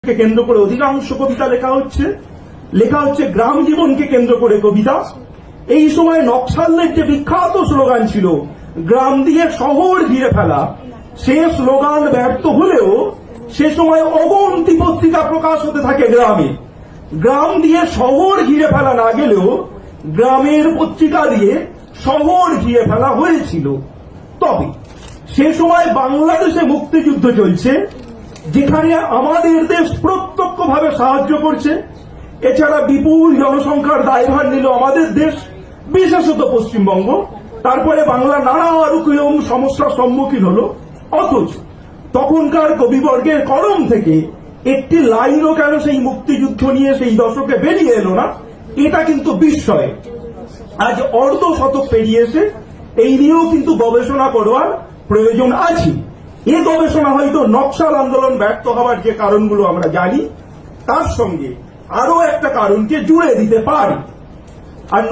কেন্দ্র করে অধিকাংশ কবিতা লেখা হচ্ছে গ্রাম জীবনকে কেন্দ্র করে কবিতা। এই সময় নকশালের যে বিখ্যাত স্লোগান ছিল গ্রাম দিয়ে শহর ঘিরে ফেলা, সে স্লোগান ব্যর্থ হলেও সে সময় অগন্তি পত্রিকা প্রকাশ হতে থাকে গ্রামে। গ্রাম দিয়ে শহর ঘিরে ফেলা না গেলেও গ্রামের পত্রিকা দিয়ে শহর ঘিরে ফেলা হয়েছিল। তবে সে সময় বাংলাদেশে মুক্তিযুদ্ধ চলছে, যেখানে আমাদের দেশ প্রত্যক্ষভাবে সাহায্য করছে। এছাড়া বিপুল জনসংখ্যার দায়ভার নিল আমাদের দেশ, বিশেষত পশ্চিমবঙ্গ। তারপরে বাংলা নানা রকম সমস্যার সম্মুখীন হল। অথচ তখনকার কবিবর্গের কলম থেকে একটি লাইনও কেন সেই মুক্তিযুদ্ধ নিয়ে সেই দশকে বেরিয়ে এলো না, এটা কিন্তু বিস্ময়। আজ অর্ধ শতক পেরিয়ে এসে এই নিয়েও কিন্তু গবেষণা করবার প্রয়োজন আছে। এই গবেষণা হয়তো নকশাল আন্দোলন ব্যর্থ হওয়ার যে কারণগুলো আমরা জানি তার সঙ্গে আরো একটা কারণকে জুড়ে দিতে পারে। আর